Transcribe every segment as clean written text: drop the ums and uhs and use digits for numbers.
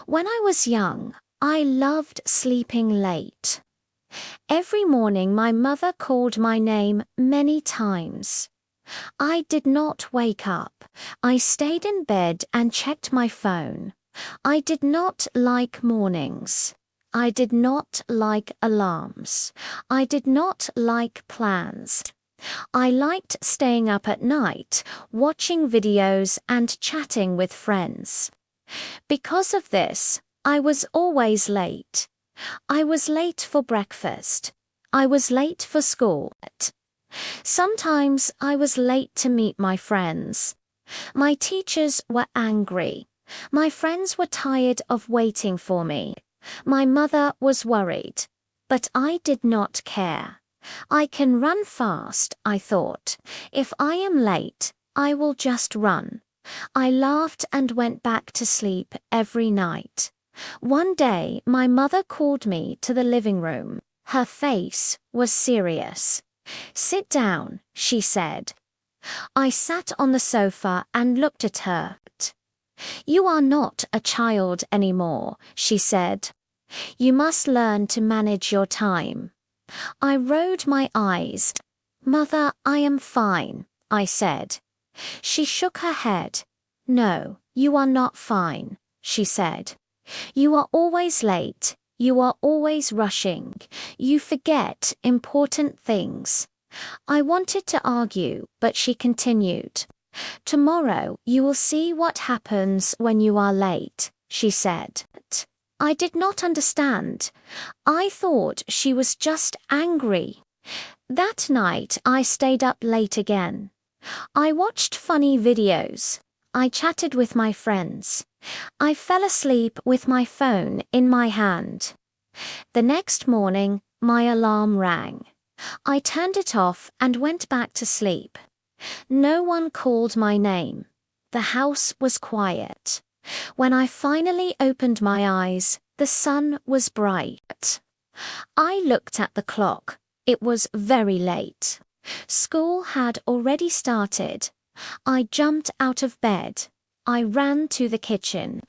When I was young, I loved sleeping late. Every morning my mother called my name many times. I did not wake up. I stayed in bed and checked my phone. I did not like mornings. I did not like alarms. I did not like plans. I liked staying up at night, watching videos and chatting with friends. Because of this, I was always late. I was late for breakfast. I was late for school. Sometimes I was late to meet my friends. My teachers were angry. My friends were tired of waiting for me. My mother was worried. But I did not care. I can run fast, I thought. If I am late, I will just run. I laughed and went back to sleep every night. One day, my mother called me to the living room. Her face was serious. "Sit down," she said. I sat on the sofa and looked at her. "You are not a child anymore," she said. "You must learn to manage your time." I rolled my eyes. "Mother, I am fine," I said. She shook her head. "No, you are not fine," she said. "You are always late. You are always rushing. You forget important things." I wanted to argue, but she continued. "Tomorrow you will see what happens when you are late," she said. I did not understand. I thought she was just angry. That night I stayed up late again. I watched funny videos. I chatted with my friends. I fell asleep with my phone in my hand. The next morning, my alarm rang. I turned it off and went back to sleep. No one called my name. The house was quiet. When I finally opened my eyes, the sun was bright. I looked at the clock. It was very late. School had already started. I jumped out of bed. I ran to the kitchen.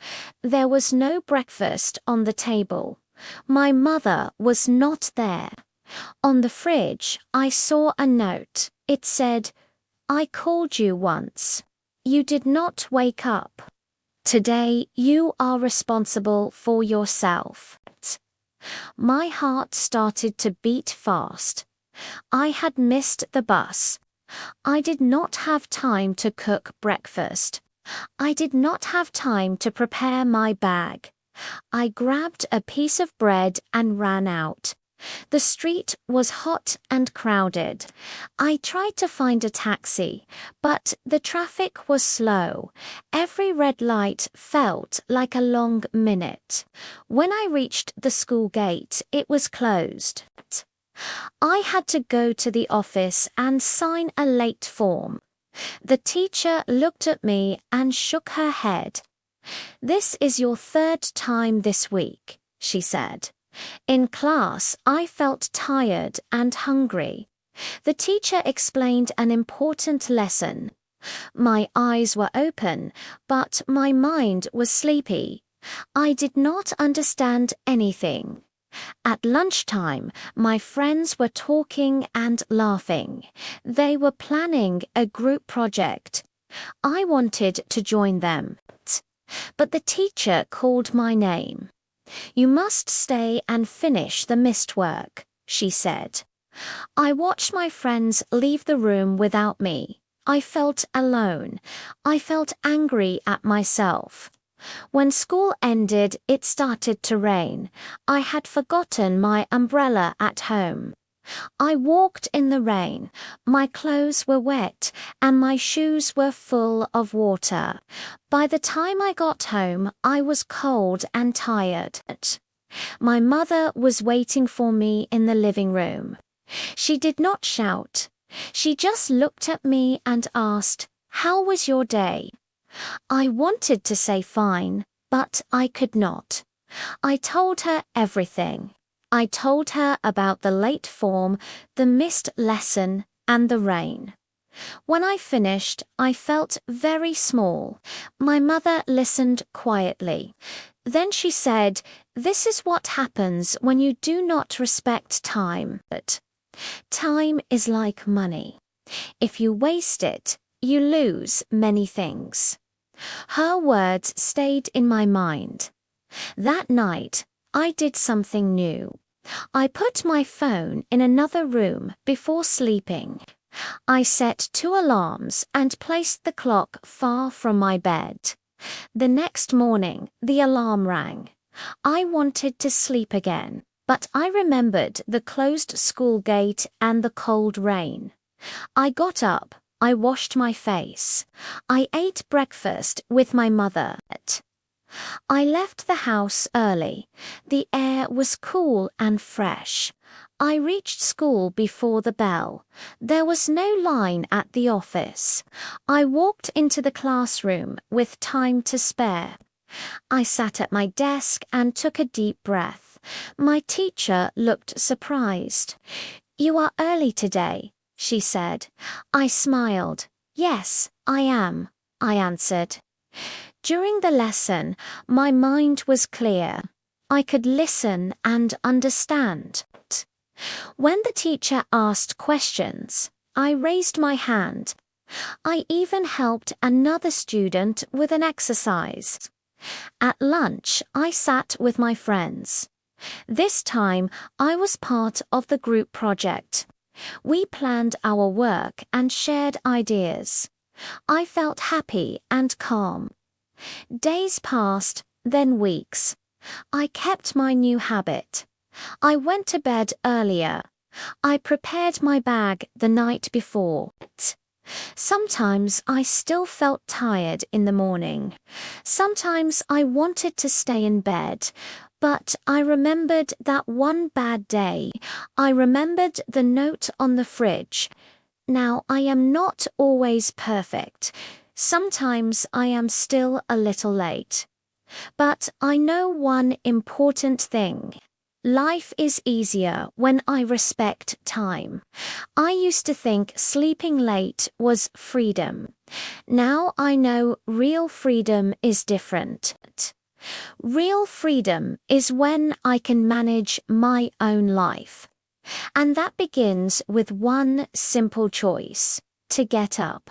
There was no breakfast on the table. My mother was not there. On the fridge, I saw a note. It said, "I called you once. You did not wake up. Today, you are responsible for yourself." My heart started to beat fast. I had missed the bus. I did not have time to cook breakfast. I did not have time to prepare my bag. I grabbed a piece of bread and ran out. The street was hot and crowded. I tried to find a taxi, but the traffic was slow. Every red light felt like a long minute. When I reached the school gate, it was closed. I had to go to the office and sign a late form. The teacher looked at me and shook her head. "This is your third time this week," she said. In class, I felt tired and hungry. The teacher explained an important lesson. My eyes were open, but my mind was sleepy. I did not understand anything. At lunchtime, my friends were talking and laughing. They were planning a group project. I wanted to join them, but the teacher called my name. "You must stay and finish the missed work," she said. I watched my friends leave the room without me. I felt alone. I felt angry at myself. When school ended, it started to rain. I had forgotten my umbrella at home. I walked in the rain. My clothes were wet, and my shoes were full of water. By the time I got home, I was cold and tired. My mother was waiting for me in the living room. She did not shout. She just looked at me and asked, "How was your day?" I wanted to say fine, but I could not. I told her everything. I told her about the late form, the missed lesson, and the rain. When I finished, I felt very small. My mother listened quietly. Then she said, "This is what happens when you do not respect time. But time is like money. If you waste it, you lose many things." Her words stayed in my mind. That night, I did something new. I put my phone in another room before sleeping. I set 2 alarms and placed the clock far from my bed. The next morning, the alarm rang. I wanted to sleep again, but I remembered the closed school gate and the cold rain. I got up. I washed my face. I ate breakfast with my mother. I left the house early. The air was cool and fresh. I reached school before the bell. There was no line at the office. I walked into the classroom with time to spare. I sat at my desk and took a deep breath. My teacher looked surprised. "You are early today," she said. I smiled. "Yes, I am," I answered. During the lesson, my mind was clear. I could listen and understand. When the teacher asked questions, I raised my hand. I even helped another student with an exercise. At lunch, I sat with my friends. This time, I was part of the group project. We planned our work and shared ideas. I felt happy and calm. Days passed, then weeks. I kept my new habit. I went to bed earlier. I prepared my bag the night before. Sometimes I still felt tired in the morning. Sometimes I wanted to stay in bed. But I remembered that one bad day. I remembered the note on the fridge. Now I am not always perfect. Sometimes I am still a little late. But I know one important thing. Life is easier when I respect time. I used to think sleeping late was freedom. Now I know real freedom is different. Real freedom is when I can manage my own life. And that begins with one simple choice: to get up.